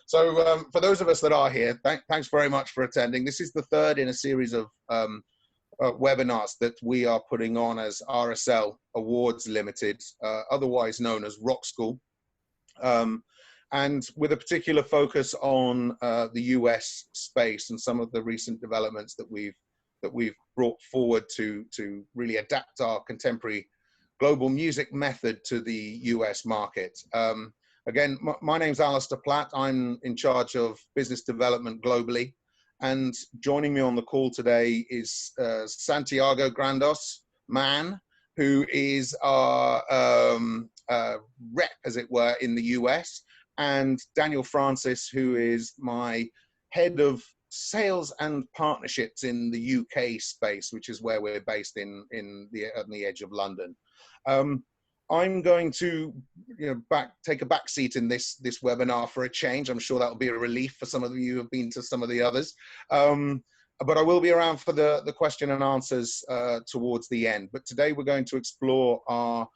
So for those of us that are here, thanks very much for attending. This is the third in a series of webinars that we are putting on as RSL Awards Limited, otherwise known as Rockschool, and with a particular focus on the US space and some of the recent developments that we've brought forward to really adapt our contemporary global music method to the US market. Again, my name's Alistair Platt. I'm in charge of business development globally. And joining me on the call today is Santiago Grandos, who is our rep, as it were, in the US, and Daniel Francis, who is my head of sales and partnerships in the UK space, which is where we're based on the edge of London. I'm going to take a back seat in this webinar for a change. I'm sure that will be a relief for some of you who have been to some of the others. But I will be around for the question and answers towards the end. But today we're going to explore our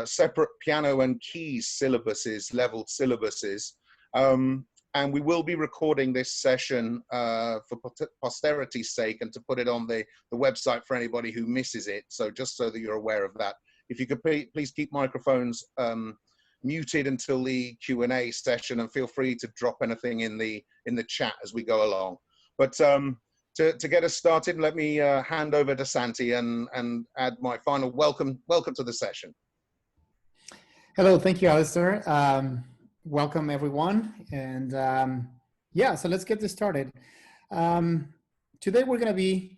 separate piano and keys syllabuses, leveled syllabuses. And we will be recording this session for posterity's sake and to put it on the website for anybody who misses it. So just so that you're aware of that. If you could please keep microphones muted until the Q&A session, and feel free to drop anything in the chat as we go along. But to get us started, let me hand over to Santi and add my final welcome to the session. Hello, thank you, Alistair. Welcome everyone, and yeah, so let's get this started. Today we're going to be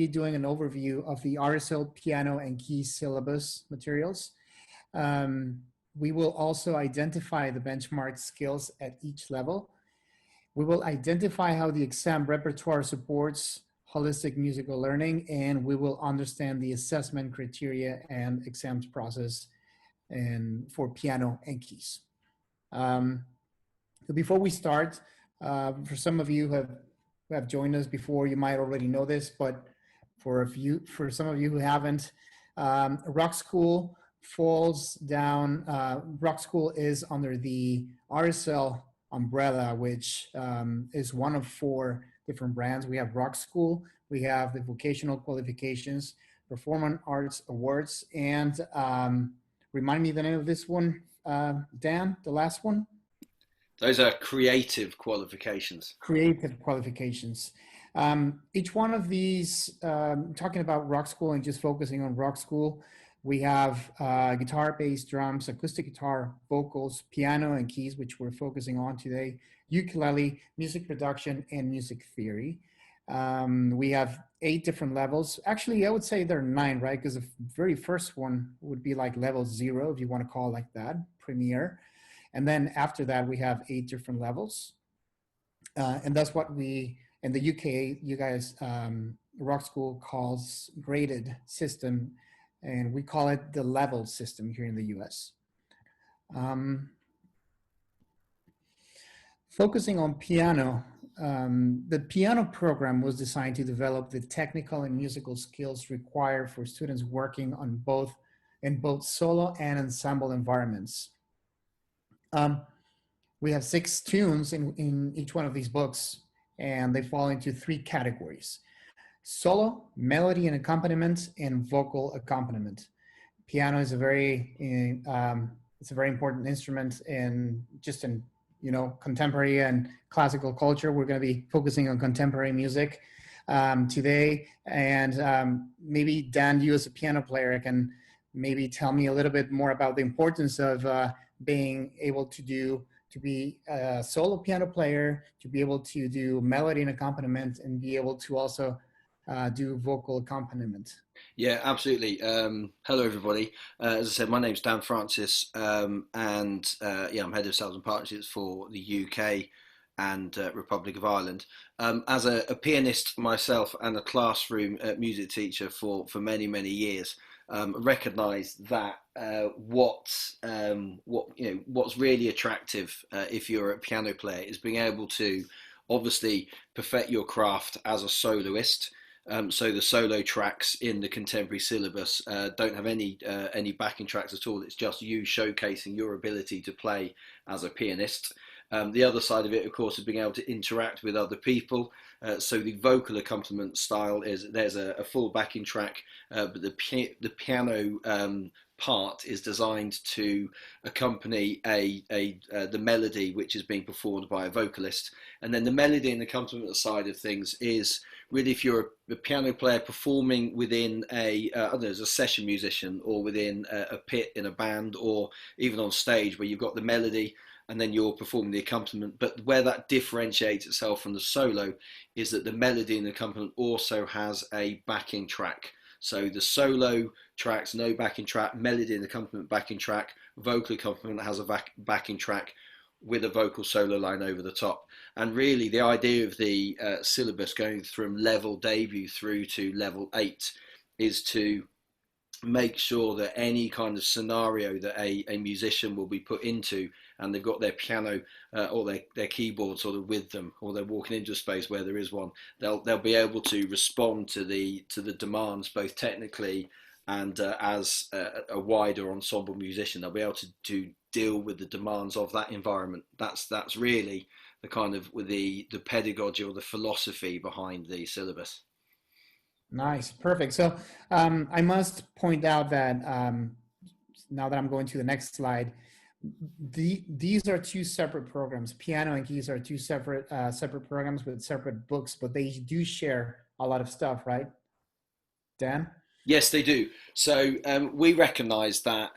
doing an overview of the RSL piano and keys syllabus materials. We will also identify the benchmark skills at each level. We will identify how the exam repertoire supports holistic musical learning, and we will understand the assessment criteria and exams process and for piano and keys. So before we start, for some of you who have joined us before, you might already know this, but for some of you who haven't, Rockschool falls down. Rockschool is under the RSL umbrella, which is one of 4 different brands. We have Rockschool, we have the Vocational Qualifications, Performance Arts Awards, and remind me the name of this one, Dan, the last one? Those are creative qualifications. Creative qualifications. Each one of these, talking about Rockschool and just focusing on Rockschool, we have guitar, bass, drums, acoustic guitar, vocals, piano and keys, which we're focusing on today, ukulele, music production, and music theory. We have 8 different levels. Actually, I would say there are 9, right? Because the very first one would be like level 0, if you want to call it like that, Premier. And then after that, we have 8 different levels. And that's what we, in the UK, you guys, Rockschool calls graded system, and we call it the level system here in the US. Focusing on piano, the piano program was designed to develop the technical and musical skills required for students working on in both solo and ensemble environments. We have 6 tunes in each one of these books, and they fall into 3 categories: solo, melody and accompaniment, and vocal accompaniment. Piano is a very important instrument in contemporary and classical culture. We're going to be focusing on contemporary music today, and maybe Dan, you as a piano player, can maybe tell me a little bit more about the importance of being able to be a solo piano player, to be able to do melody and accompaniment, and be able to also do vocal accompaniment. Yeah, absolutely. Hello, everybody. As I said, my name's Dan Francis, and I'm head of sales and partnerships for the UK and Republic of Ireland. As a pianist myself and a classroom music teacher for many, many years, recognise that what's really attractive if you're a piano player is being able to obviously perfect your craft as a soloist, So the solo tracks in the contemporary syllabus don't have any backing tracks at all. It's just you showcasing your ability to play as a pianist. The other side of it, of course, is being able to interact with other people. So the vocal accompaniment style is there's a full backing track, but the piano part is designed to accompany the melody which is being performed by a vocalist. And then the melody and accompaniment side of things is really if you're a piano player performing within I don't know, as a session musician or within a pit in a band or even on stage where you've got the melody and then you're performing the accompaniment. But where that differentiates itself from the solo is that the melody and the accompaniment also has a backing track. So the solo tracks, no backing track, melody and accompaniment backing track, vocal accompaniment has a backing track with a vocal solo line over the top. And really the idea of the syllabus going from level debut through to level 8 is to make sure that any kind of scenario that a musician will be put into and they've got their piano or their keyboard sort of with them, or they're walking into a space where there is one, they'll be able to respond to the demands both technically and as a wider ensemble musician. They'll be able to deal with the demands of that environment. That's really the kind of the pedagogy or the philosophy behind the syllabus. Nice, perfect. So I must point out that now that I'm going to the next slide, these are two separate programs. Piano and keys are two separate programs with separate books, but they do share a lot of stuff, right, Dan? Yes, they do. So we recognise that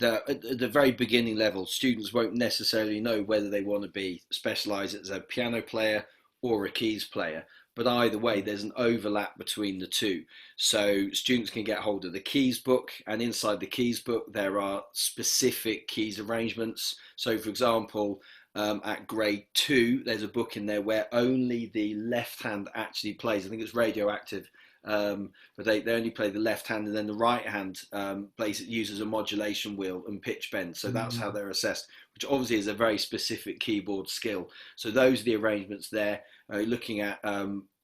at the very beginning level, students won't necessarily know whether they want to be specialised as a piano player or a keys player. But either way, there's an overlap between the two. So students can get hold of the keys book, and inside the keys book, there are specific keys arrangements. So for example, at grade 2, there's a book in there where only the left hand actually plays. I think it's Radioactive. But they only play the left hand, and then the right hand uses a modulation wheel and pitch bend. So that's how they're assessed, which obviously is a very specific keyboard skill. So those are the arrangements there, looking at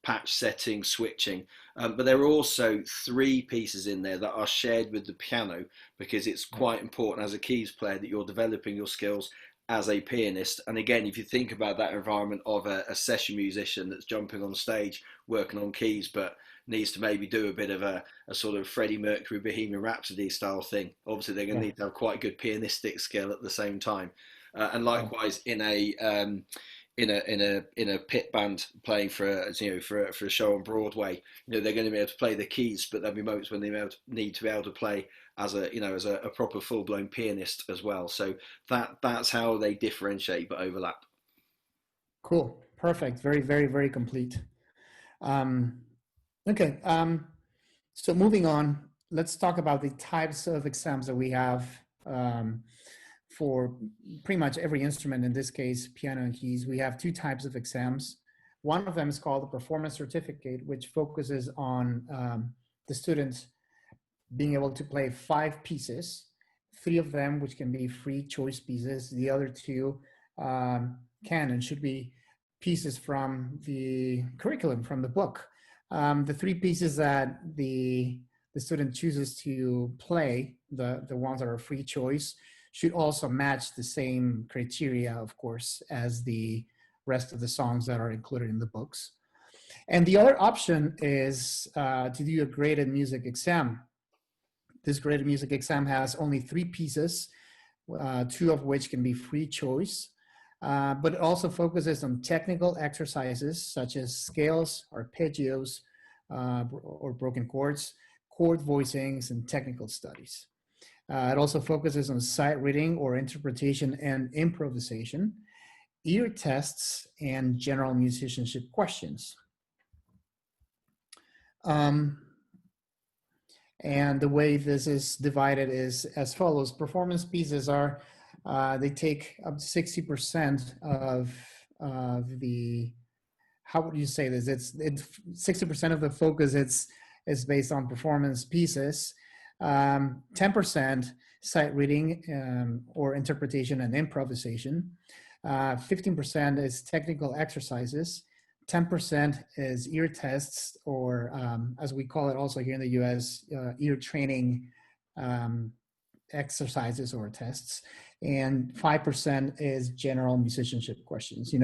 patch setting, switching. But there are also 3 pieces in there that are shared with the piano, because it's quite important as a keys player that you're developing your skills as a pianist. And again, if you think about that environment of a session musician that's jumping on stage working on keys but needs to maybe do a bit of a sort of Freddie Mercury Bohemian Rhapsody style thing, obviously they're going to need to have quite good pianistic skill at the same time. And likewise in a pit band playing for a show on Broadway, they're going to be able to play the keys, but there'll be moments when they need to be able to play as a proper full-blown pianist as well. So that's how they differentiate but overlap. Cool, perfect, very, very, very complete. Okay, so moving on, let's talk about the types of exams that we have for pretty much every instrument. In this case, piano and keys. We have 2 types of exams. One of them is called the performance certificate, which focuses on the students being able to play 5 pieces, 3 of them which can be free choice pieces. The other 2 can and should be pieces from the curriculum, from the book. The 3 pieces that the student chooses to play, the ones that are free choice, should also match the same criteria, of course, as the rest of the songs that are included in the books. And the other option is to do a graded music exam. This graded music exam has only 3 pieces, 2 of which can be free choice. But it also focuses on technical exercises such as scales, arpeggios, or broken chords, chord voicings, and technical studies. It also focuses on sight reading or interpretation and improvisation, ear tests, and general musicianship questions. And the way this is divided is as follows. Performance pieces are they take up to 60% of the, how would you say this? It's 60% of the focus is based on performance pieces. 10% sight reading or interpretation and improvisation. 15% is technical exercises. 10% is ear tests, or as we call it also here in the US, ear training exercises or tests, and 5% is general musicianship questions.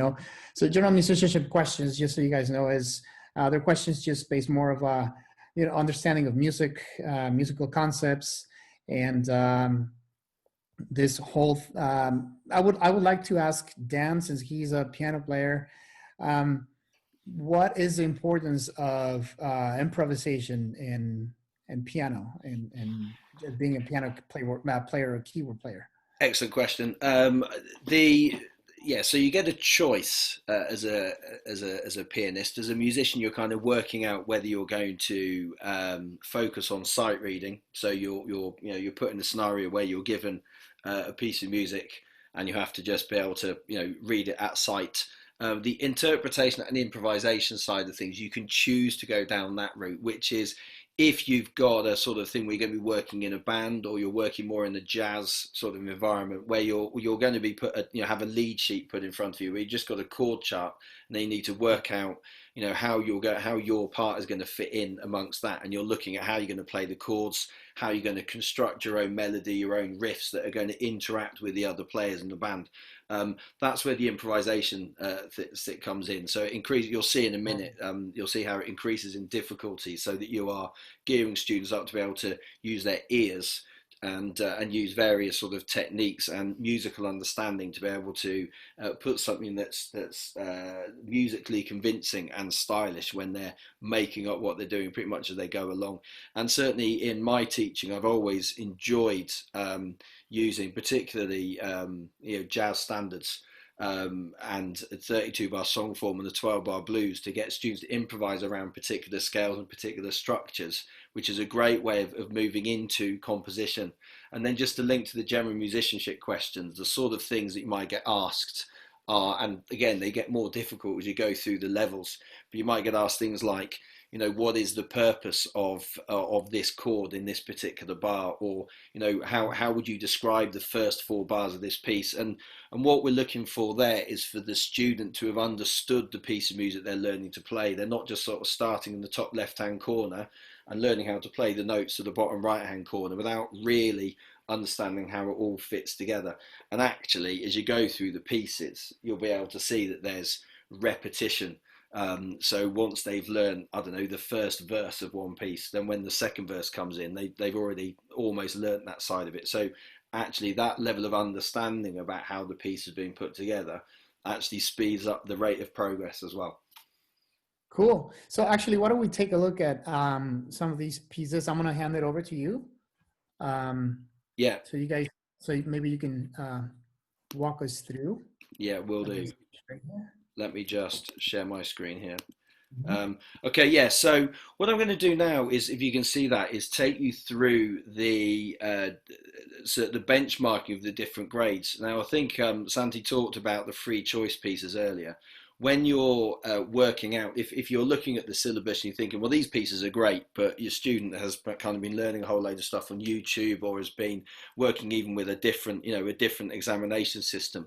So general musicianship questions, just so you guys know, is they're questions just based more of a understanding of music, musical concepts, and this whole. I would like to ask Dan, since he's a piano player, what is the importance of improvisation in piano and being a piano player or keyboard player? Excellent question. So you get a choice as a pianist. As a musician, you're kind of working out whether you're going to focus on sight reading. So you're put in a scenario where you're given a piece of music and you have to just be able to read it at sight. The interpretation and improvisation side of things, you can choose to go down that route, which is if you've got a sort of thing where you're going to be working in a band, or you're working more in the jazz sort of environment where you're going to be have a lead sheet put in front of you, where you just got a chord chart, and then you need to work out how your part is going to fit in amongst that, and you're looking at how you're going to play the chords, how you're going to construct your own melody, your own riffs that are going to interact with the other players in the band. That's where the improvisation comes in. So you'll see in a minute, you'll see how it increases in difficulty, so that you are gearing students up to be able to use their ears and use various sort of techniques and musical understanding to be able to put something that's musically convincing and stylish when they're making up what they're doing pretty much as they go along. And certainly in my teaching, I've always enjoyed using particularly jazz standards and 32-bar song form and the 12-bar blues to get students to improvise around particular scales and particular structures, which is a great way of moving into composition. And then just to link to the general musicianship questions, the sort of things that you might get asked are, and again, they get more difficult as you go through the levels, but you might get asked things like, what is the purpose of this chord in this particular bar, or how would you describe the first 4 bars of this piece? And what we're looking for there is for the student to have understood the piece of music they're learning to play. They're not just sort of starting in the top left-hand corner and learning how to play the notes to the bottom right-hand corner without really understanding how it all fits together. And actually, as you go through the pieces, you'll be able to see that there's repetition. So once they've learned, the first verse of one piece, then when the second verse comes in, they've already almost learnt that side of it. So actually that level of understanding about how the piece is being put together actually speeds up the rate of progress as well. Cool. So actually, why don't we take a look at some of these pieces? I'm going to hand it over to you. Yeah. So maybe you can walk us through. Yeah, will do. Let me just share my screen here. Mm-hmm. Okay, yeah, so what I'm going to do now is, if you can see that, is take you through the benchmarking of the different grades. Now, I think Santi talked about the free choice pieces earlier. When you're working out, if you're looking at the syllabus and you're thinking, well, these pieces are great, but your student has kind of been learning a whole load of stuff on YouTube, or has been working even with a different examination system,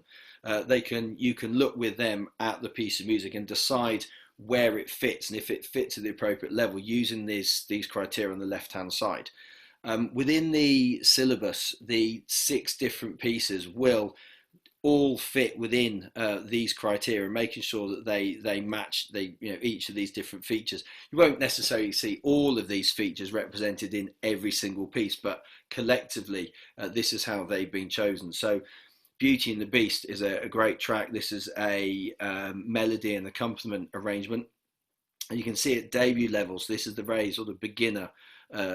you can look with them at the piece of music and decide where it fits, and if it fits at the appropriate level, using these criteria on the left-hand side. Within the syllabus, the 6 different pieces will all fit within these criteria, making sure that they match each of these different features. You won't necessarily see all of these features represented in every single piece, but collectively this is how they've been chosen. So Beauty and the Beast is a great track. This is a melody and accompaniment arrangement, and you can see at debut levels, this is the very sort of beginner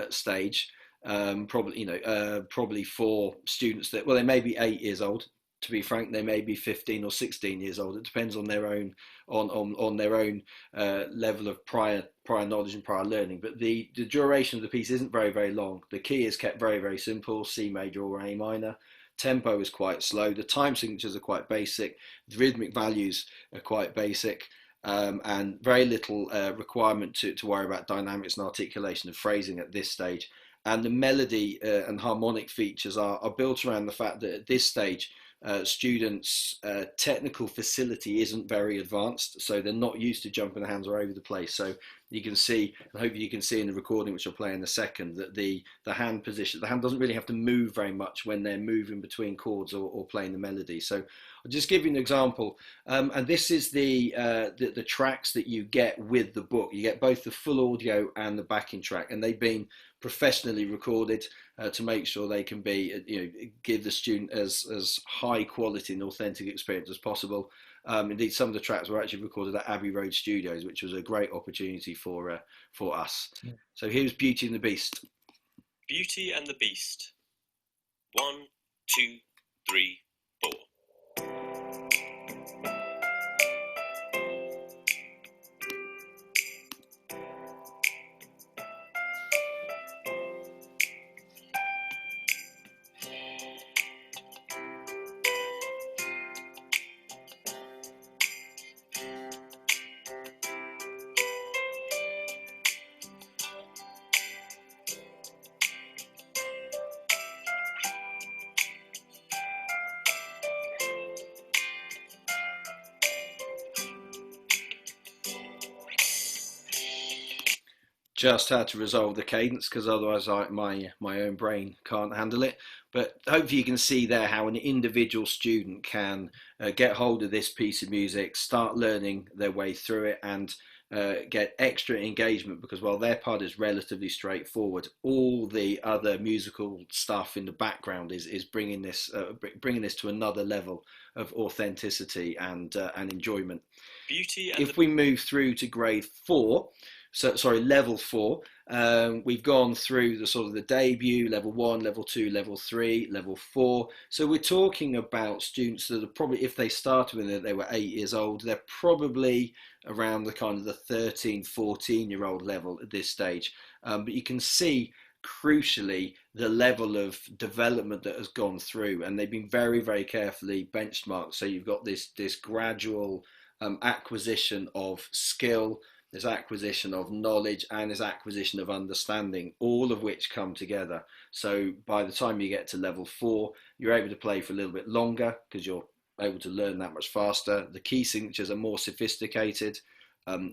stage, probably for students that, well, they may be 8 years old. To be frank, they may be 15 or 16 years old. It depends on their own level of prior knowledge and prior learning. But the duration of the piece isn't very, very long. The key is kept very, very simple: C major or A minor. Tempo is quite slow. The time signatures are quite basic. The rhythmic values are quite basic, and very little requirement to worry about dynamics and articulation of phrasing at this stage. And the melody and harmonic features are built around the fact that at this stage, students' technical facility isn't very advanced, so they're not used to jumping their hands all over the place. So you can see, and hopefully you can see in the recording, which I'll play in a second, that the hand position, the hand doesn't really have to move very much when they're moving between chords or playing the melody. So I'll just give you an example, and this is the tracks that you get with the book. You get both the full audio and the backing track, and they've been professionally recorded to make sure they can be, give the student as high quality and authentic experience as possible. Indeed, some of the tracks were actually recorded at Abbey Road Studios, which was a great opportunity for us. Yeah. So here's Beauty and the Beast. Beauty and the Beast. 1, 2, 3, 4. Just had to resolve the cadence because otherwise my own brain can't handle it. But hopefully you can see there how an individual student can get hold of this piece of music, start learning their way through it, and get extra engagement, because while their part is relatively straightforward, all the other musical stuff in the background is bringing this to another level of authenticity and enjoyment. Beauty. If we move through to grade 4. So, sorry, level 4. We've gone through the sort of the debut, level 1, level 2, level 3, level 4. So we're talking about students that are probably, if they started when they were 8 years old, they're probably around the kind of the 13, 14-year-old level at this stage. But you can see, crucially, the level of development that has gone through, and they've been very, very carefully benchmarked. So you've got this gradual acquisition of skill, this acquisition of knowledge, and this acquisition of understanding, all of which come together. So by the time you get to level 4, you're able to play for a little bit longer because you're able to learn that much faster. The key signatures are more sophisticated.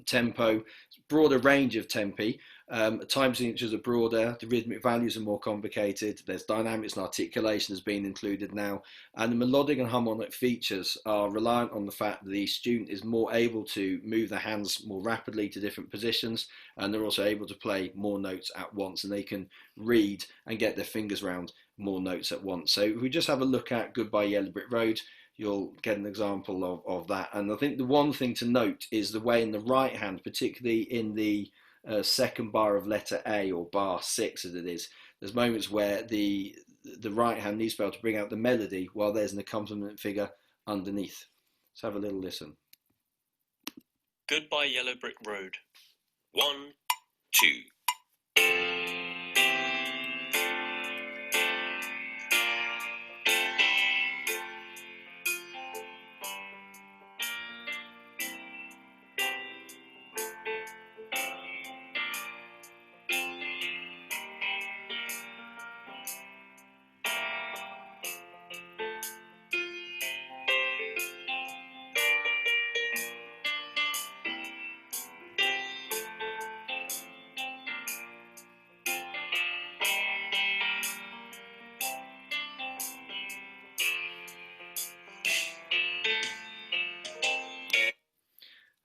Tempo, broader range of tempi. Time signatures are broader. The rhythmic values are more complicated. There's dynamics and articulation has been included now. And the melodic and harmonic features are reliant on the fact that the student is more able to move their hands more rapidly to different positions, and they're also able to play more notes at once, and they can read and get their fingers around more notes at once. So if we just have a look at Goodbye Yellow Brick Road, you'll get an example of that. And I think the one thing to note is the way in the right hand, particularly in the second bar of letter A, or bar 6 as it is, there's moments where the right hand needs to be able to bring out the melody while there's an accompaniment figure underneath. Let's have a little listen. Goodbye Yellow Brick Road. 1, 2.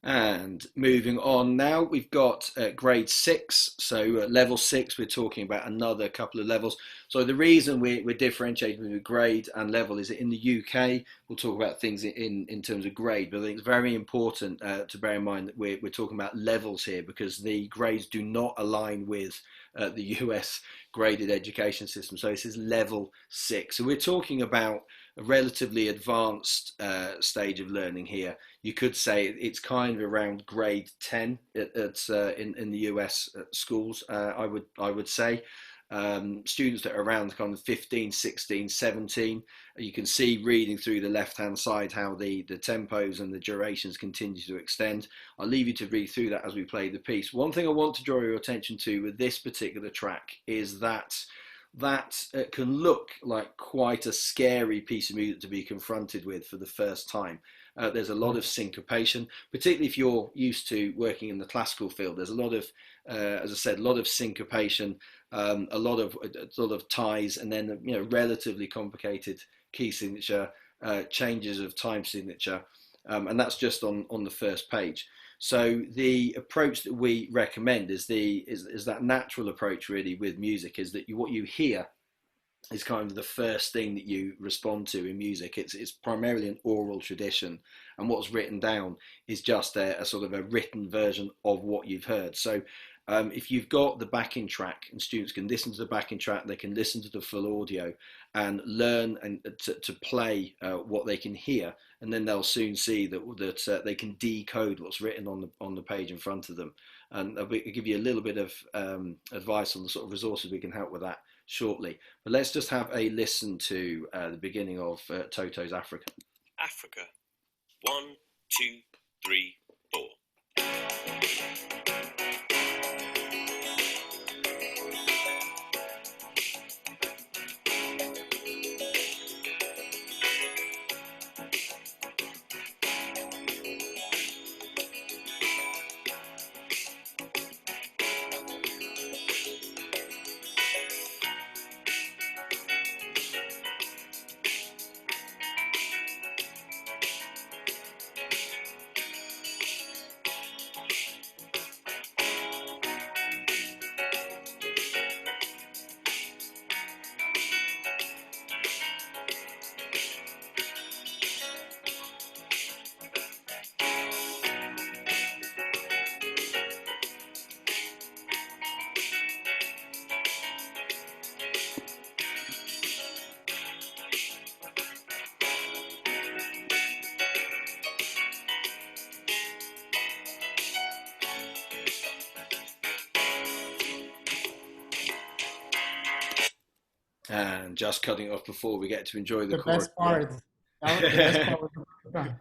And moving on now, we've got grade 6. So level 6, we're talking about another couple of levels. So the reason we're differentiating between grade and level is that in the UK, we'll talk about things in terms of grade, but I think it's very important to bear in mind that we're talking about levels here, because the grades do not align with the US graded education system. So this is level 6. So we're talking about a relatively advanced stage of learning here. You could say it's kind of around grade 10 in the US schools, I would say. Students that are around kind of 15, 16, 17, you can see reading through the left-hand side how the tempos and the durations continue to extend. I'll leave you to read through that as we play the piece. One thing I want to draw your attention to with this particular track is that that can look like quite a scary piece of music to be confronted with for the first time. There's a lot of syncopation, particularly if you're used to working in the classical field. There's a lot of, as I said, a lot of syncopation, a lot of ties, and then relatively complicated key signature, changes of time signature, and that's just on the first page. So the approach that we recommend is that natural approach really with music, is that what you hear is kind of the first thing that you respond to in music. It's primarily an oral tradition, and what's written down is just a sort of a written version of what you've heard. So if you've got the backing track, and students can listen to the backing track, they can listen to the full audio and learn and to play what they can hear, and then they'll soon see that they can decode what's written on the page in front of them. And I'll give you a little bit of advice on the sort of resources we can help with that shortly. But let's just have a listen to the beginning of Toto's Africa. Africa. 1, 2, 3, 4. And just cutting off before we get to enjoy the chorus. Best part. The best part was the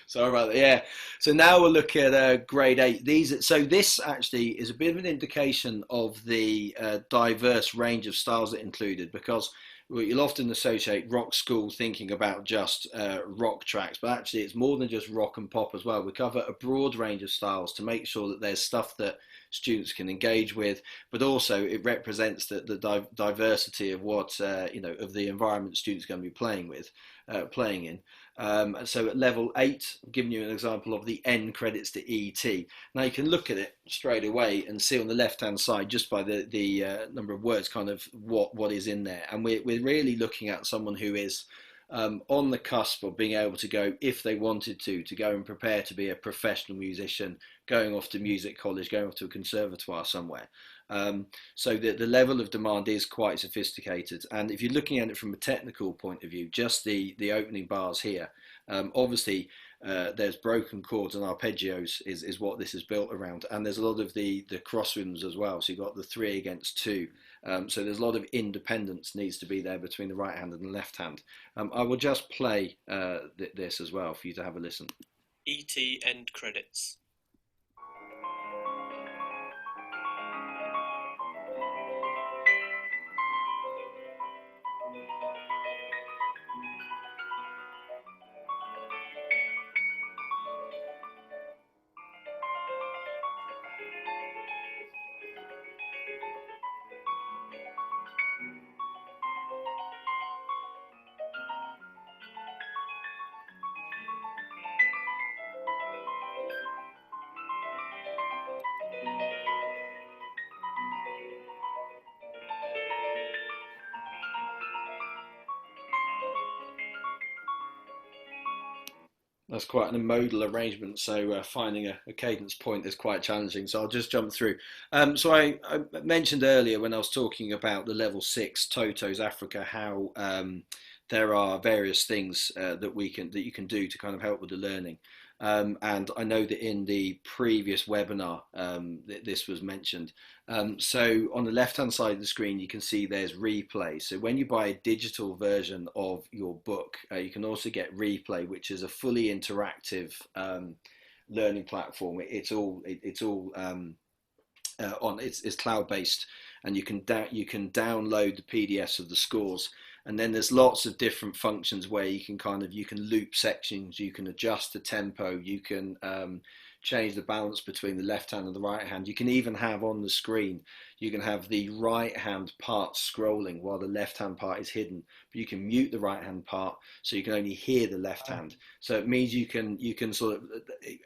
Sorry about that. Yeah. So now we'll look at grade 8. This actually is a bit of an indication of the diverse range of styles that included, because you'll often associate Rockschool thinking about just rock tracks, but actually it's more than just rock and pop as well. We cover a broad range of styles to make sure that there's stuff that students can engage with, but also it represents the diversity of what of the environment students are going to be playing in. So at level 8, I'm giving you an example of the N credits to ET. Now you can look at it straight away and see on the left hand side, just by the number of words, kind of what is in there, and we're really looking at someone who is on the cusp of being able to go, if they wanted to go and prepare to be a professional musician, going off to music college, going off to a conservatoire somewhere. So the level of demand is quite sophisticated. And if you're looking at it from a technical point of view, just the opening bars here, obviously there's broken chords and arpeggios is what this is built around. And there's a lot of the cross rhythms as well. So you've got the 3 against 2. So there's a lot of independence needs to be there between the right hand and the left hand. I will just play this as well for you to have a listen. ET end credits. That's quite an modal arrangement, so finding a cadence point is quite challenging. So I'll just jump through. So I mentioned earlier when I was talking about the level 6 Toto's Africa, how there are various things that you can do to kind of help with the learning. And I know that in the previous webinar this was mentioned. So on the left-hand side of the screen, you can see there's replay. So when you buy a digital version of your book, you can also get replay, which is a fully interactive learning platform. It's cloud-based, and you can download the PDFs of the scores. And then there's lots of different functions where you can loop sections, you can adjust the tempo, you can change the balance between the left hand and the right hand. You can even have on the screen, you can have the right hand part scrolling while the left hand part is hidden, but you can mute the right hand part so you can only hear the left hand. So it means you can sort of,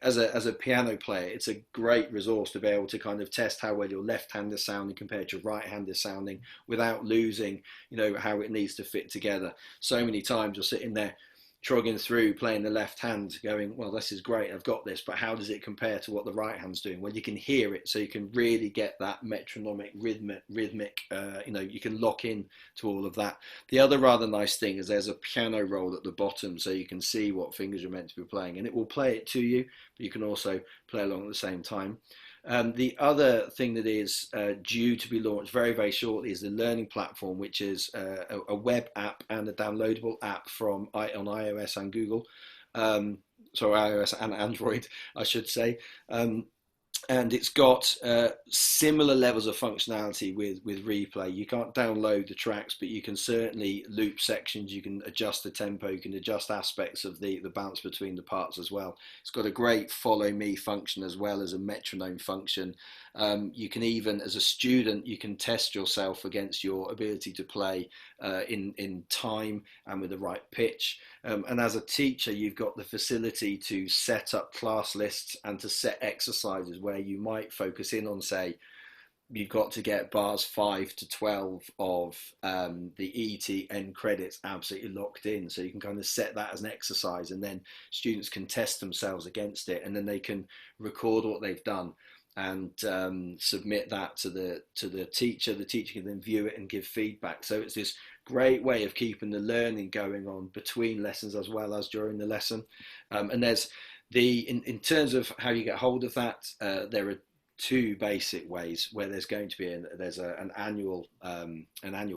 as a piano player, it's a great resource to be able to kind of test how well your left hand is sounding compared to right hand is sounding without losing, how it needs to fit together. So many times you're sitting there trogging through playing the left hand going, well, this is great, I've got this, but how does it compare to what the right hand's doing? Well, you can hear it, so you can really get that metronomic rhythmic, you can lock in to all of that. The other rather nice thing is there's a piano roll at the bottom, so you can see what fingers you're meant to be playing, and it will play it to you, but you can also play along at the same time. The other thing that is due to be launched very, very shortly is the learning platform, which is a web app and a downloadable app on iOS and Google. iOS and Android, I should say. And it's got similar levels of functionality with replay. You can't download the tracks, but you can certainly loop sections, you can adjust the tempo, you can adjust aspects of the balance between the parts as well. It's got a great follow me function as well as a metronome function. You can even, as a student, you can test yourself against your ability to play in time and with the right pitch. And as a teacher, you've got the facility to set up class lists and to set exercises where you might focus in on, say, you've got to get bars 5 to 12 of the ET end credits absolutely locked in. So you can kind of set that as an exercise, and then students can test themselves against it, and then they can record what they've done and submit that to the teacher. The teacher can then view it and give feedback. So it's this great way of keeping the learning going on between lessons as well as during the lesson. And there's in terms of how you get hold of that, there are two basic ways where there's going to be an annual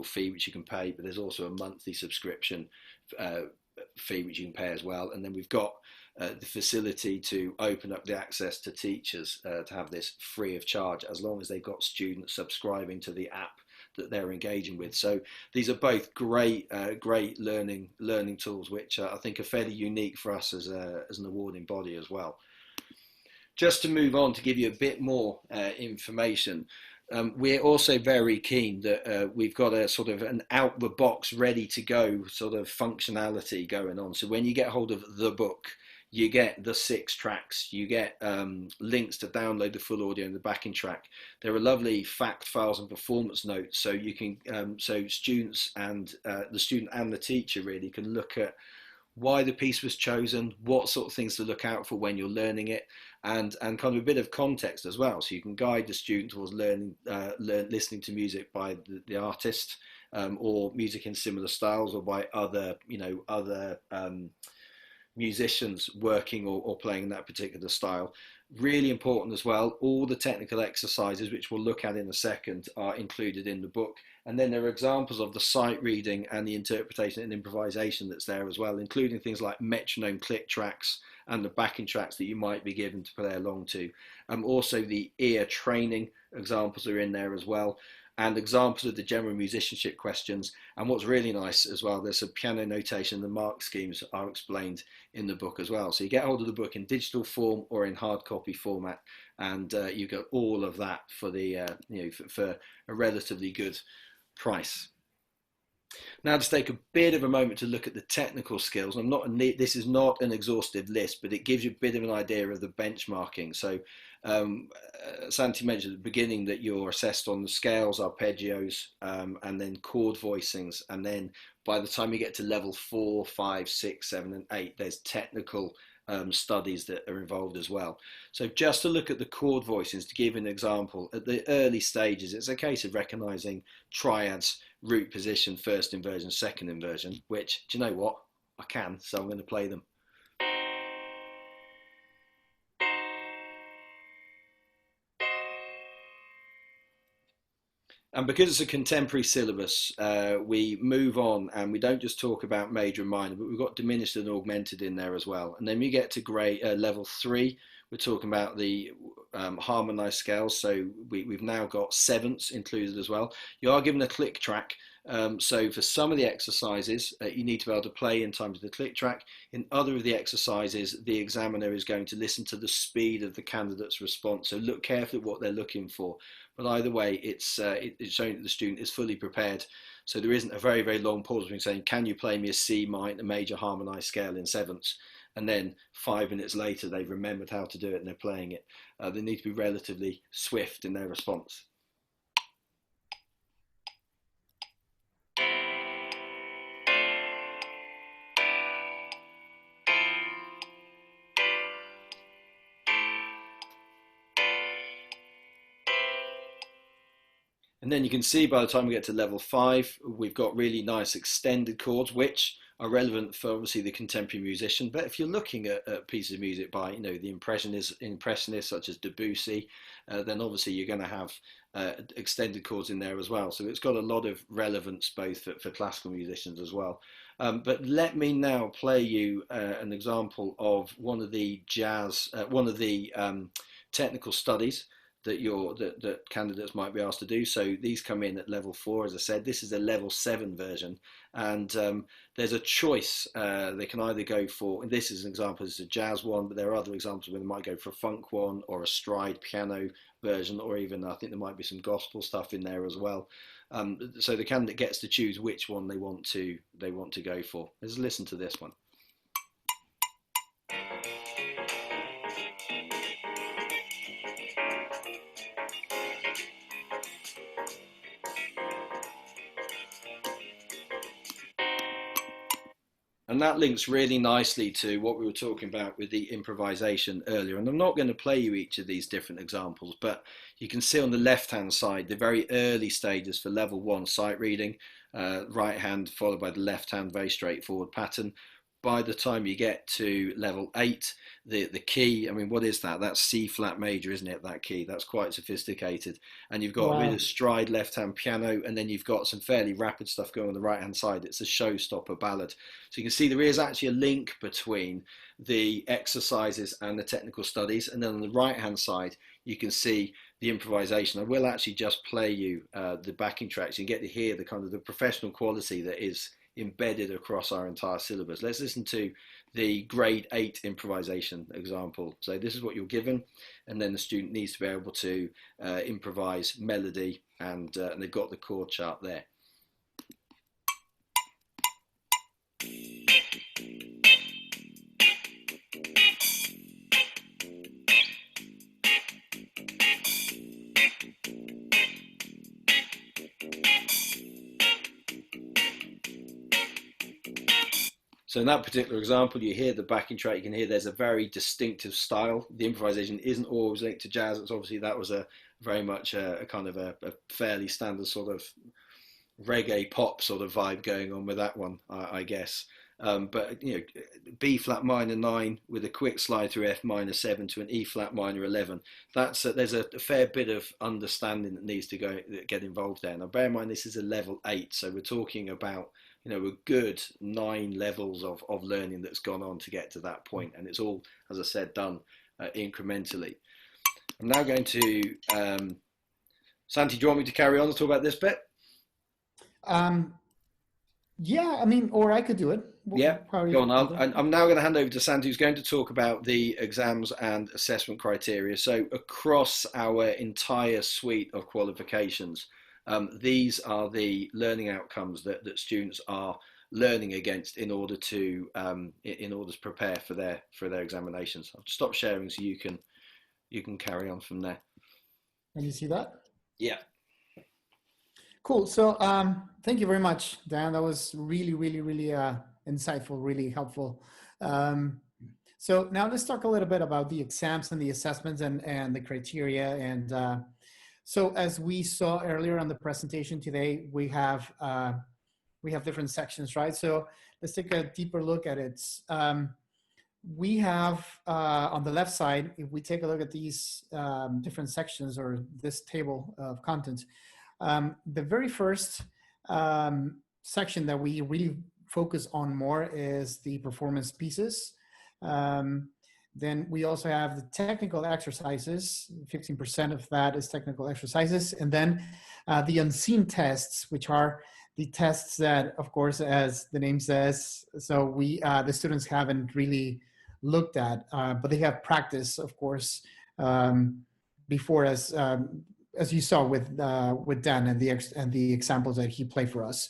fee which you can pay, but there's also a monthly subscription fee which you can pay as well. And then we've got the facility to open up the access to teachers to have this free of charge, as long as they've got students subscribing to the app that they're engaging with. So these are both great learning tools, which I think are fairly unique for us as an awarding body as well. Just to move on to give you a bit more information, we're also very keen that we've got a sort of an out the box ready to go sort of functionality going on. So when you get hold of the book, you get the 6 tracks, you get links to download the full audio and the backing track. There are lovely fact files and performance notes, so you can so students and the student and the teacher really can look at why the piece was chosen, what sort of things to look out for when you're learning it, and kind of a bit of context as well. So you can guide the student towards listening to music by the artist, or music in similar styles, or by other musicians working or playing in that particular style. Really important as well, all the technical exercises, which we'll look at in a second, are included in the book. And then there are examples of the sight reading and the interpretation and improvisation that's there as well, including things like metronome click tracks and the backing tracks that you might be given to play along to. Also the ear training examples are in there as well, and examples of the general musicianship questions. And what's really nice as well, there's a piano notation, the mark schemes are explained in the book as well. So you get hold of the book in digital form or in hard copy format, and you get all of that for the for a relatively good price. Now, to take a bit of a moment to look at the technical skills. This is not an exhaustive list, but it gives you a bit of an idea of the benchmarking. So Santi mentioned at the beginning that you're assessed on the scales, arpeggios, and then chord voicings. And then by the time you get to level 4, 5, 6, 7, and 8, there's technical studies that are involved as well. So just to look at the chord voicings, to give an example, at the early stages, it's a case of recognizing triads, root position, first inversion, second inversion, which, do you know what? I can, so I'm going to play them. And because it's a contemporary syllabus, we move on and we don't just talk about major and minor, but we've got diminished and augmented in there as well. And then we get to level 3, we're talking about harmonized scales. So we've now got sevenths included as well. You are given a click track. So for some of the exercises, you need to be able to play in time to the click track. In other of the exercises, the examiner is going to listen to the speed of the candidate's response. So look carefully at what they're looking for. But either way, it's showing that the student is fully prepared. So there isn't a very, very long pause between saying, can you play me a C minor, a major harmonized scale in sevenths? And then 5 minutes later, they've remembered how to do it and they're playing it. They need to be relatively swift in their response. And then you can see by the time we get to level 5, we've got really nice extended chords, which are relevant for obviously the contemporary musician. But if you're looking at pieces of music by, the impressionists such as Debussy, then obviously you're going to have extended chords in there as well. So it's got a lot of relevance both for classical musicians as well. But let me now play you an example of one of the technical studies that candidates might be asked to do. So these come in at level 4, as I said. This is a level 7 version, and there's a choice. They can either go for, and this is an example, this is a jazz one, but there are other examples where they might go for a funk one or a stride piano version, or even I think there might be some gospel stuff in there as well. So the candidate gets to choose which one they want to go for. Let's listen to this one. And that links really nicely to what we were talking about with the improvisation earlier. And I'm not going to play you each of these different examples, but you can see on the left-hand side, the very early stages for level 1 sight reading, right hand followed by the left hand, very straightforward pattern. By the time you get to level 8, the key, I mean, what is that? That's C flat major, isn't it, that key? That's quite sophisticated. And you've got a bit of stride left-hand piano, and then you've got some fairly rapid stuff going on the right-hand side. It's a showstopper ballad. So you can see there is actually a link between the exercises and the technical studies. And then on the right-hand side, you can see the improvisation. I will actually just play you the backing tracks. You get to hear the kind of the professional quality that is embedded across our entire syllabus. Let's listen to the grade 8 improvisation example. So this is what you're given, and then the student needs to be able to improvise melody, and they've got the chord chart there. So in that particular example, you hear the backing track, you can hear there's a very distinctive style. The improvisation isn't always linked to jazz. It's obviously, that was a very much a kind of a fairly standard sort of reggae pop sort of vibe going on with that one, I guess. But B flat minor 9 with a quick slide through F minor 7 to an E flat minor 11. There's a fair bit of understanding that needs to get involved there. Now bear in mind, this is a level 8, so we're talking about a good 9 levels of learning that's gone on to get to that point, and it's all, as I said, done incrementally. I'm now going to Santi, do you want me to carry on and talk about this bit? Yeah, I mean, or I could do it. Yeah, go on. I'm now going to hand over to Santi, who's going to talk about the exams and assessment criteria. So across our entire suite of qualifications, these are the learning outcomes that students are learning against in order to prepare for their examinations. I'll stop sharing so you can carry on from there. Can you see that? Yeah. Cool. So thank you very much, Dan. That was really, really, really insightful, really helpful. So now let's talk a little bit about the exams and the assessments and the criteria. And so as we saw earlier on the presentation today, we have different sections, right? So let's take a deeper look at it. We have on the left side, if we take a look at these different sections or this table of content, the very first section that we really focus on more is the performance pieces. Then we also have the technical exercises. 15% of that is technical exercises. And then the unseen tests, which are the tests that, of course, as the name says, so the students haven't really looked at, but they have practice, of course, before, as you saw with Dan and the examples that he played for us.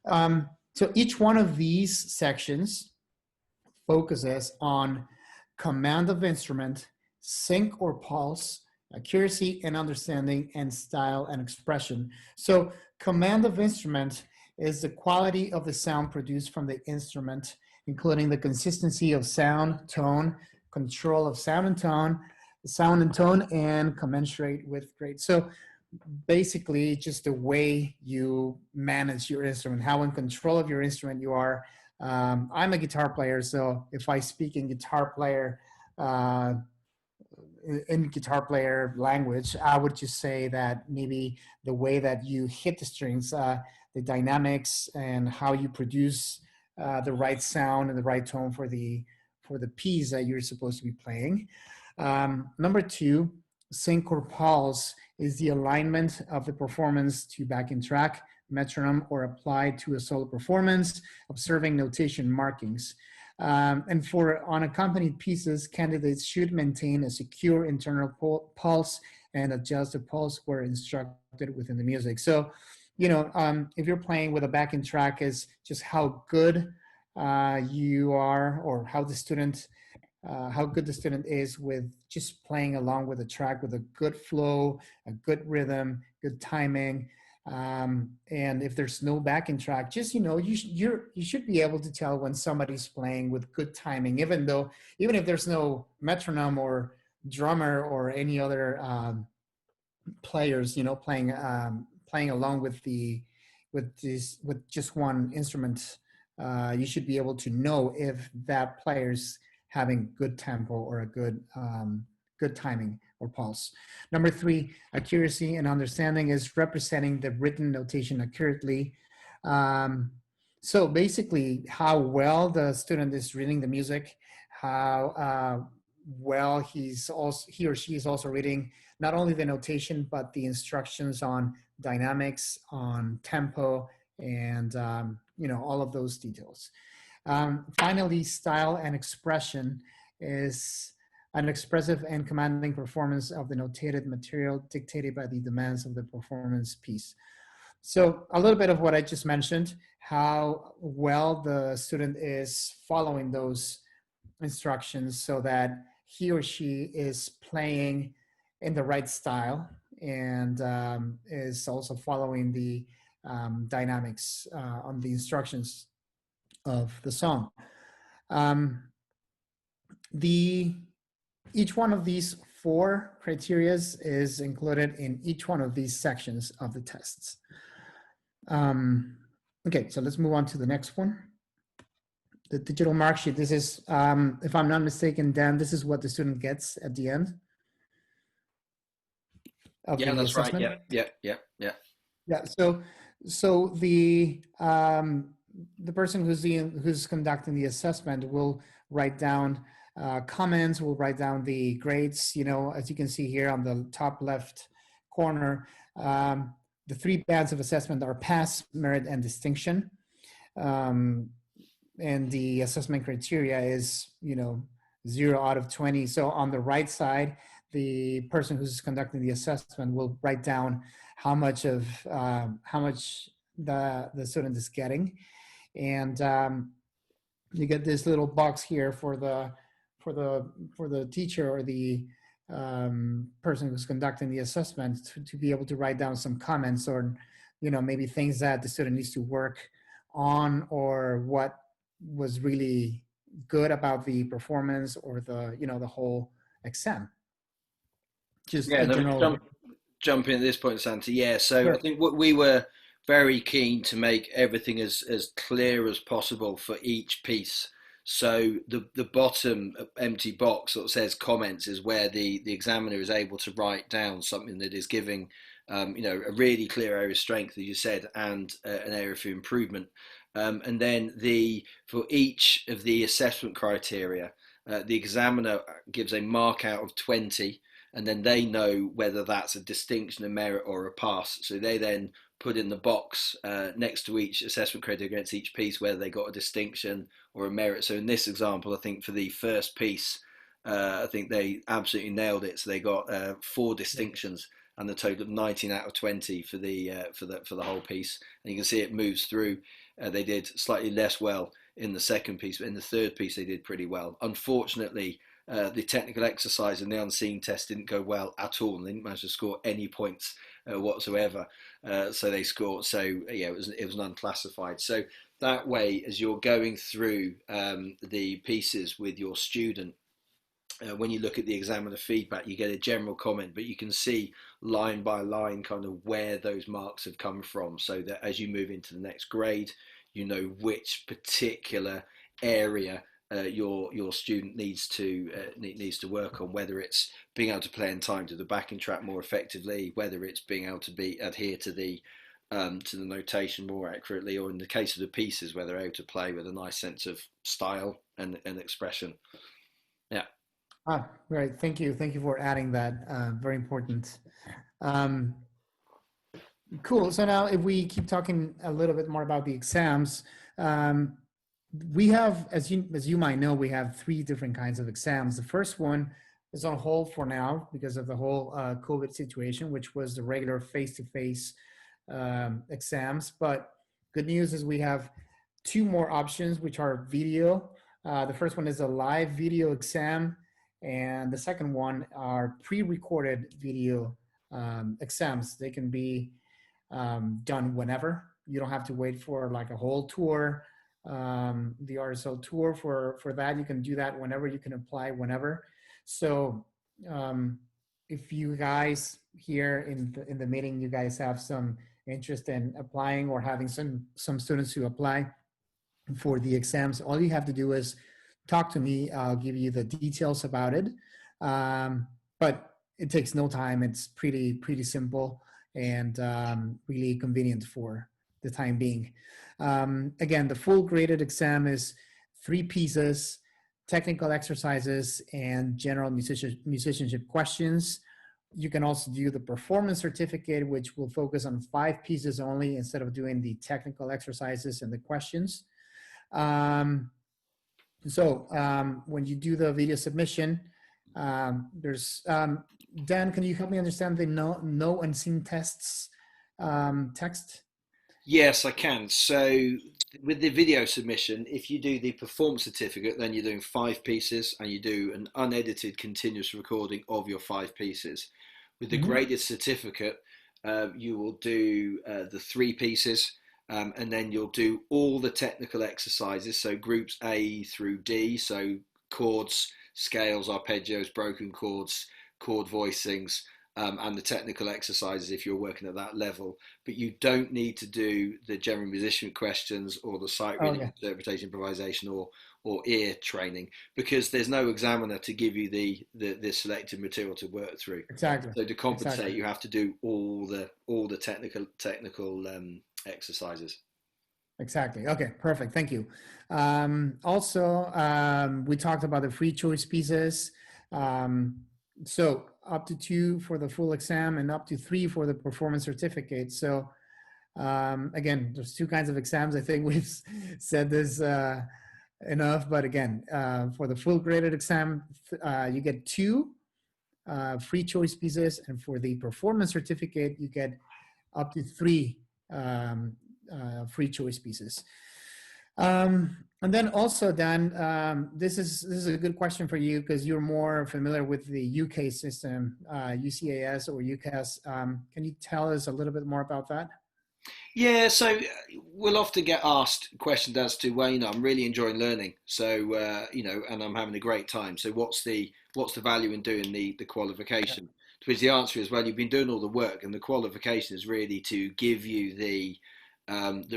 So each one of these sections focuses on command of instrument, sync or pulse, accuracy and understanding, and style and expression. So command of instrument is the quality of the sound produced from the instrument, including the consistency of sound, tone, control of sound and tone, and commensurate with grade. So basically just the way you manage your instrument, how in control of your instrument you are. I'm a guitar player, so if I speak in guitar player language, I would just say that maybe the way that you hit the strings, the dynamics, and how you produce the right sound and the right tone for the piece that you're supposed to be playing. Number two, sync or pulse is the alignment of the performance to backing track, metronome, or applied to a solo performance, observing notation markings. And for unaccompanied pieces, candidates should maintain a secure internal pulse and adjust the pulse where instructed within the music. So, if you're playing with a backing track, is just how good you are, or how good the student is with just playing along with the track with a good flow, a good rhythm, good timing. And if there's no backing track, just, you should be able to tell when somebody's playing with good timing, even if there's no metronome or drummer or any other players, playing along with just one instrument. You should be able to know if that player's having good tempo or a good timing or pulse. Number three, accuracy and understanding is representing the written notation accurately. So basically, how well the student is reading the music, how well he or she is also reading not only the notation, but the instructions on dynamics, on tempo, and all of those details. Finally, style and expression is an expressive and commanding performance of the notated material dictated by the demands of the performance piece. So a little bit of what I just mentioned, how well the student is following those instructions so that he or she is playing in the right style and is also following the dynamics on the instructions of the song. Each one of these 4 criteria is included in each one of these sections of the tests. Okay, so let's move on to the next one. The digital mark sheet. This is, if I'm not mistaken, Dan, this is what the student gets at the end of the that's assessment. right. Yeah. So the person who's conducting the assessment will write down comments, will write down the grades. As you can see here on the top left corner, the 3 bands of assessment are pass, merit, and distinction. And the assessment criteria is 0 out of 20. So on the right side, the person who's conducting the assessment will write down how much the student is getting, and you get this little box here for the teacher or the person who's conducting the assessment to be able to write down some comments, or maybe things that the student needs to work on, or what was really good about the performance, or the whole exam. Just a general. Jump in at this point, Santi. Yeah, so Sure. I think we were very keen to make everything as clear as possible for each piece. So the bottom empty box that says comments is where the examiner is able to write down something that is giving a really clear area of strength, as you said, and an area for improvement. And then for each of the assessment criteria, the examiner gives a mark out of 20, and then they know whether that's a distinction, a merit, or a pass. So they then put in the box next to each assessment credit against each piece whether they got a distinction or a merit. So in this example, I think for the first piece, I think they absolutely nailed it. So they got 4 distinctions and the total of 19 out of 20 for the whole piece. And you can see it moves through. They did slightly less well in the second piece, but in the third piece they did pretty well. Unfortunately, the technical exercise and the unseen test didn't go well at all, and they didn't manage to score any points whatsoever. So they scored. So yeah, it was an unclassified. So that way, as you're going through the pieces with your student, when you look at the examiner feedback, you get a general comment, but you can see line by line kind of where those marks have come from, so that as you move into the next grade, you know which particular area your student needs to work on, whether it's being able to play in time to the backing track more effectively, whether it's being able to adhere to the notation more accurately, or in the case of the pieces, where they're able to play with a nice sense of style and expression. Yeah. Right. Thank you for adding that. Very important. Cool. So now, if we keep talking a little bit more about the exams, we have, as you might know, we have 3 different kinds of exams. The first one is on hold for now because of the whole COVID situation, which was the regular face-to-face exams. But good news is we have 2 more options, which are video. The first one is a live video exam, and the second one are pre-recorded video exams. They can be done whenever. You don't have to wait for like a whole tour, the RSL tour for that. You can do that whenever. You can apply whenever. So if you guys here in the meeting, you guys have some interest in applying or having some students who apply for the exams, all you have to do is talk to me. I'll give you the details about it. But it takes no time. It's pretty simple and really convenient for the time being. Again, the full graded exam is 3 pieces, technical exercises, and general musicianship questions. You can also do the performance certificate, which will focus on 5 pieces only instead of doing the technical exercises and the questions. When you do the video submission, there's Dan, can you help me understand the no unseen tests text? Yes, I can. So with the video submission, if you do the performance certificate, then you're doing 5 pieces and you do an unedited continuous recording of your 5 pieces. With the graded certificate, you will do the 3 pieces, and then you'll do all the technical exercises. So groups A through D, so chords, scales, arpeggios, broken chords, chord voicings, and the technical exercises if you're working at that level. But you don't need to do the general musician questions or the sight reading, interpretation, improvisation, or ear training, because there's no examiner to give you the selected material to work through. Exactly. So to compensate, you have to do all the technical exercises. Exactly. Okay, perfect. Thank you. Also, we talked about the free choice pieces. So up to 2 for the full exam and up to 3 for the performance certificate. So again, there's 2 kinds of exams. I think we've said this enough, but again, for the full graded exam, you get 2 free choice pieces, and for the performance certificate, you get up to 3 free choice pieces. And then also, Dan, this is a good question for you because you're more familiar with the UK system, UCAS or UCAS. Can you tell us a little bit more about that? Yeah, so we'll often get asked questions as to, well, I'm really enjoying learning, so and I'm having a great time. So what's the value in doing the qualification? Yeah. To which the answer is, well, you've been doing all the work, and the qualification is really to give you the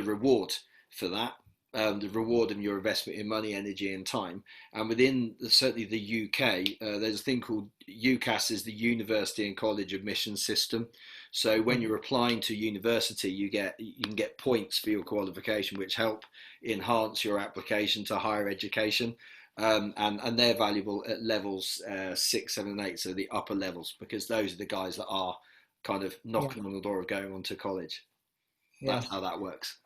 reward for that. The reward of your investment in money, energy, and time. And within certainly the UK, there's a thing called UCAS, is the University and College Admissions System. So when you're applying to university, you can get points for your qualification, which help enhance your application to higher education. And they're valuable at levels 6, 7, and 8, so the upper levels, because those are the guys that are kind of knocking on the door of going on to college. That's how that works.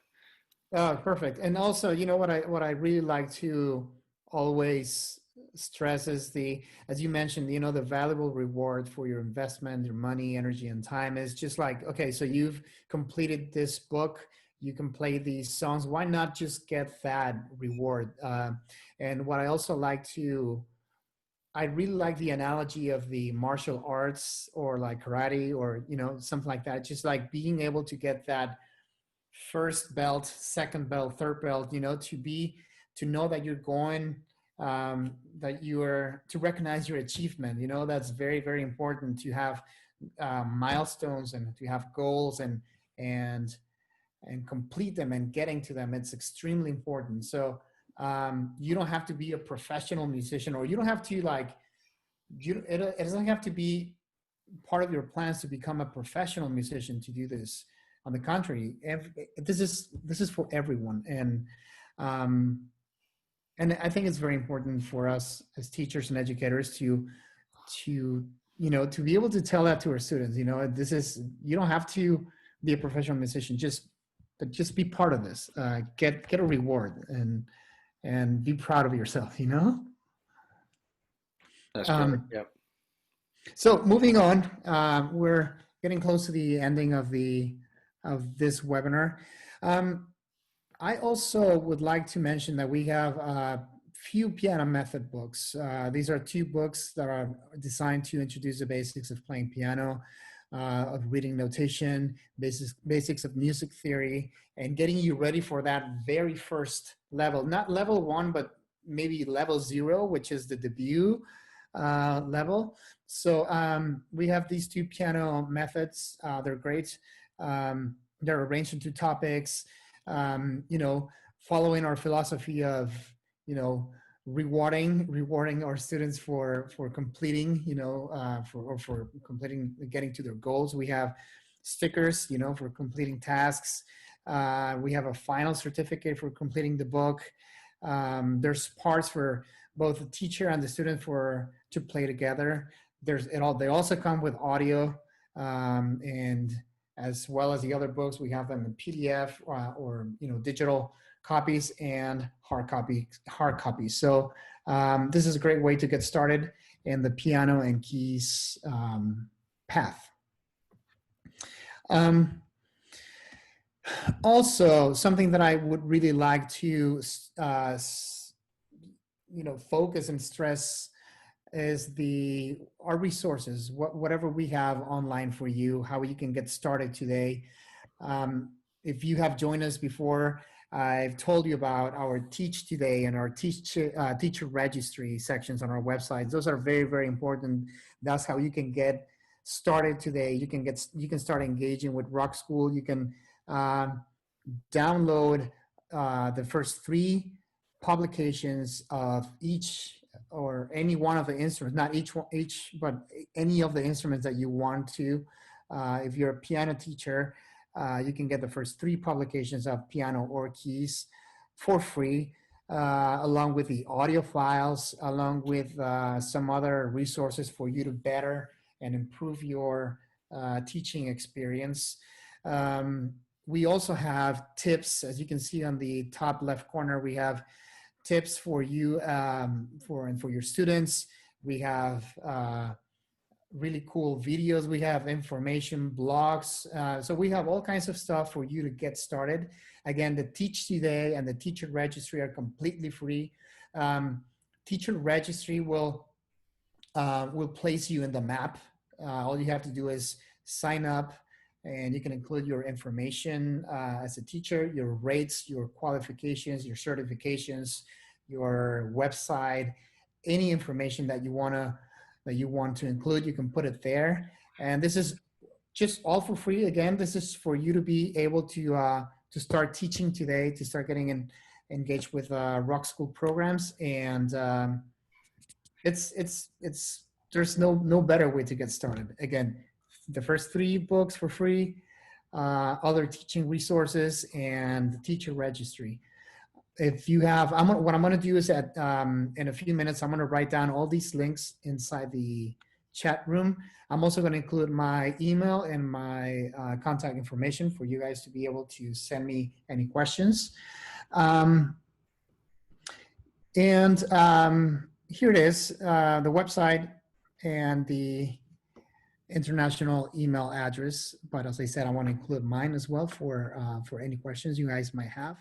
Oh, perfect. And also, you know, what I really like to always stress is as you mentioned, you know, the valuable reward for your investment, your money, energy, and time is just like, okay, so you've completed this book, you can play these songs. Why not just get that reward? And what I also I really like the analogy of the martial arts or like karate or, you know, something like that. Just like being able to get that first belt, second belt, third belt, you know, to know that you're going, that to recognize your achievement, you know, that's very, very important to have milestones and to have goals and complete them and getting to them. It's extremely important. So you don't have to be a professional musician, or you don't have to it doesn't have to be part of your plans to become a professional musician to do this. On the contrary, this is for everyone, and I think it's very important for us as teachers and educators to you know, to be able to tell that to our students. You know, you don't have to be a professional musician, but just be part of this. Get a reward and be proud of yourself. You know. That's great. Yeah. So moving on, we're getting close to the ending of this webinar. I also would like to mention that we have a few piano method books. These are 2 books that are designed to introduce the basics of playing piano, of reading notation, basics of music theory, and getting you ready for that very first level. Not level 1, but maybe level 0, which is the debut level. So we have these 2 piano methods. They're great. They're arranged into topics, you know, following our philosophy of, you know, rewarding our students for completing, you know, for completing, getting to their goals. We have stickers, you know, for completing tasks. We have a final certificate for completing the book. There's parts for both the teacher and the student to play together. They also come with audio, and as well as the other books, we have them in PDF or you know, digital copies and hard copies. So this is a great way to get started in the piano and keys path. Also, something that I would really like to you know, focus and stress is our resources, whatever we have online for you, how you can get started today. If you have joined us before, I've told you about our Teach Today and our teacher registry sections on our website. Those are very, very important. That's how you can get started today. You can start engaging with Rockschool. You can download the first 3 publications of each or any one of the instruments, not each, but any of the instruments that you want to. If you're a piano teacher, you can get the first 3 publications of piano or keys for free, along with the audio files, along with some other resources for you to better and improve your teaching experience. We also have tips, as you can see on the top left corner. We have tips for you for your students. We have really cool videos. We have information blogs. So we have all kinds of stuff for you to get started. Again, the Teach Today and the Teacher Registry are completely free. Teacher Registry will place you in the map. All you have to do is sign up, and you can include your information as a teacher, your rates, your qualifications, your certifications, your website, any information that you want to include, you can put it there. And this is just all for free. Again, this is for you to be able to start teaching today, to start getting engaged with Rockschool programs. And there's no better way to get started. Again, the first 3 books for free, other teaching resources, and the teacher registry. if you have, what I'm going to do is that in a few minutes, I'm going to write down all these links inside the chat room. I'm also going to include my email and my contact information for you guys to be able to send me any questions. Here it is, the website and the international email address. But as I said, I want to include mine as well for any questions you guys might have.